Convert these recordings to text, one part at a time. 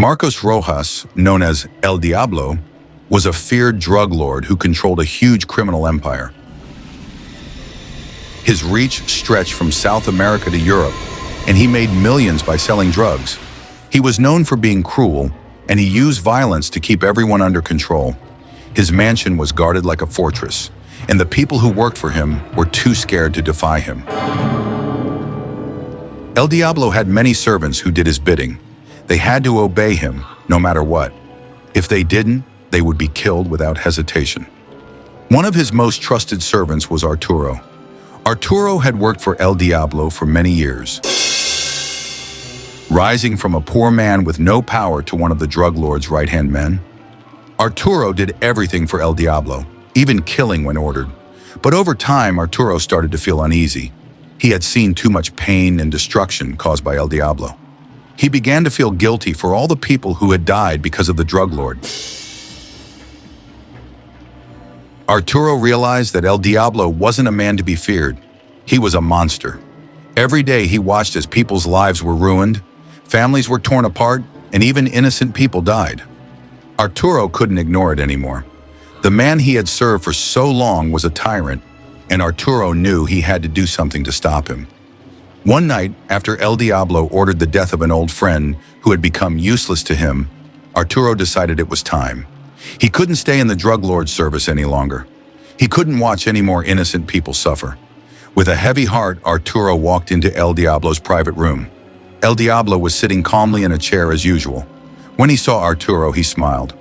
Marcos Rojas, known as El Diablo, was a feared drug lord who controlled a huge criminal empire. His reach stretched from South America to Europe, and he made millions by selling drugs. He was known for being cruel, and he used violence to keep everyone under control. His mansion was guarded like a fortress, and the people who worked for him were too scared to defy him. El Diablo had many servants who did his bidding. They had to obey him, no matter what. If they didn't, they would be killed without hesitation. One of his most trusted servants was Arturo. Arturo had worked for El Diablo for many years, rising from a poor man with no power to one of the drug lord's right-hand men. Arturo did everything for El Diablo, even killing when ordered. But over time, Arturo started to feel uneasy. He had seen too much pain and destruction caused by El Diablo. He began to feel guilty for all the people who had died because of the drug lord. Arturo realized that El Diablo wasn't a man to be feared. He was a monster. Every day he watched as people's lives were ruined, families were torn apart, and even innocent people died. Arturo couldn't ignore it anymore. The man he had served for so long was a tyrant, and Arturo knew he had to do something to stop him. One night, after El Diablo ordered the death of an old friend who had become useless to him, Arturo decided it was time. He couldn't stay in the drug lord's service any longer. He couldn't watch any more innocent people suffer. With a heavy heart, Arturo walked into El Diablo's private room. El Diablo was sitting calmly in a chair as usual. When he saw Arturo, he smiled.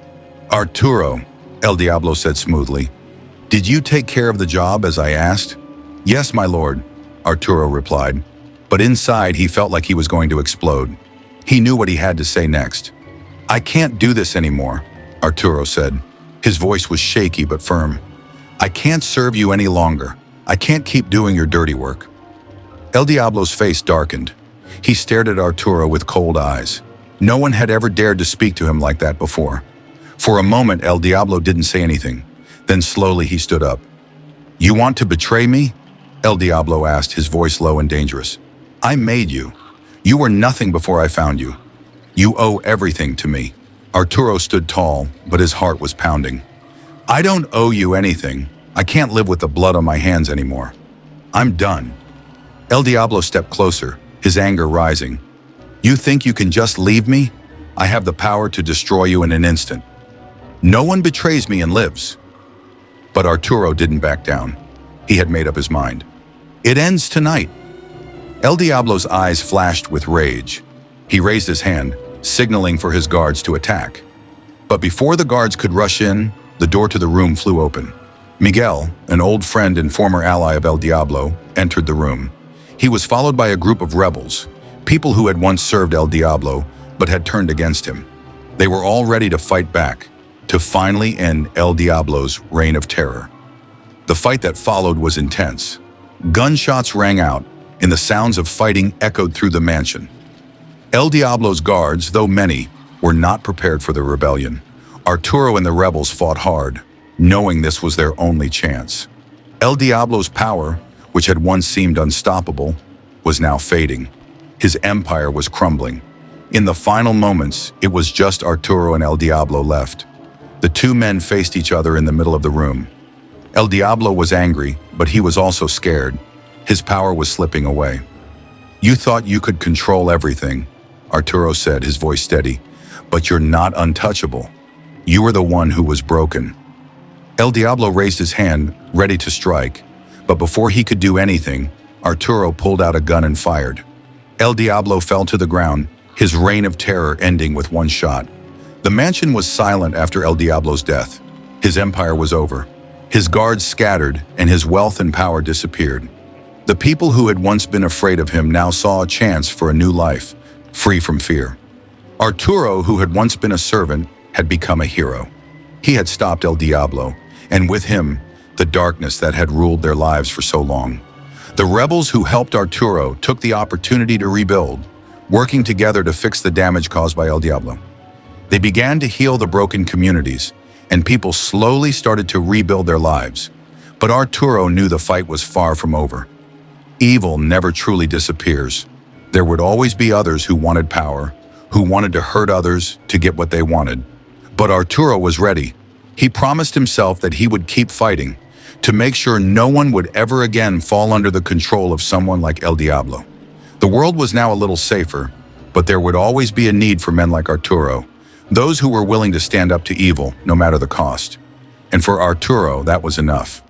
"Arturo," El Diablo said smoothly, "did you take care of the job as I asked?" "Yes, my lord," Arturo replied. But inside, he felt like he was going to explode. He knew what he had to say next. "I can't do this anymore," Arturo said. His voice was shaky but firm. "I can't serve you any longer. I can't keep doing your dirty work." El Diablo's face darkened. He stared at Arturo with cold eyes. No one had ever dared to speak to him like that before. For a moment, El Diablo didn't say anything. Then slowly he stood up. "You want to betray me?" El Diablo asked, his voice low and dangerous. "I made you. You were nothing before I found you. You owe everything to me." Arturo stood tall, but his heart was pounding. "I don't owe you anything. I can't live with the blood on my hands anymore. I'm done." El Diablo stepped closer, his anger rising. "You think you can just leave me? I have the power to destroy you in an instant. No one betrays me and lives." But Arturo didn't back down. He had made up his mind. "It ends tonight." El Diablo's eyes flashed with rage. He raised his hand, signaling for his guards to attack. But before the guards could rush in, the door to the room flew open. Miguel, an old friend and former ally of El Diablo, entered the room. He was followed by a group of rebels, people who had once served El Diablo but had turned against him. They were all ready to fight back, to finally end El Diablo's reign of terror. The fight that followed was intense. Gunshots rang out, and the sounds of fighting echoed through the mansion. El Diablo's guards, though many, were not prepared for the rebellion. Arturo and the rebels fought hard, knowing this was their only chance. El Diablo's power, which had once seemed unstoppable, was now fading. His empire was crumbling. In the final moments, it was just Arturo and El Diablo left. The two men faced each other in the middle of the room. El Diablo was angry, but he was also scared. His power was slipping away. "You thought you could control everything," Arturo said, his voice steady. "But you're not untouchable. You were the one who was broken." El Diablo raised his hand, ready to strike. But before he could do anything, Arturo pulled out a gun and fired. El Diablo fell to the ground, his reign of terror ending with one shot. The mansion was silent after El Diablo's death. His empire was over. His guards scattered, and his wealth and power disappeared. The people who had once been afraid of him now saw a chance for a new life, free from fear. Arturo, who had once been a servant, had become a hero. He had stopped El Diablo, and with him, the darkness that had ruled their lives for so long. The rebels who helped Arturo took the opportunity to rebuild, working together to fix the damage caused by El Diablo. They began to heal the broken communities, and people slowly started to rebuild their lives. But Arturo knew the fight was far from over. Evil never truly disappears. There would always be others who wanted power, who wanted to hurt others to get what they wanted. But Arturo was ready. He promised himself that he would keep fighting to make sure no one would ever again fall under the control of someone like El Diablo. The world was now a little safer, but there would always be a need for men like Arturo, those who were willing to stand up to evil no matter the cost. And for Arturo, that was enough.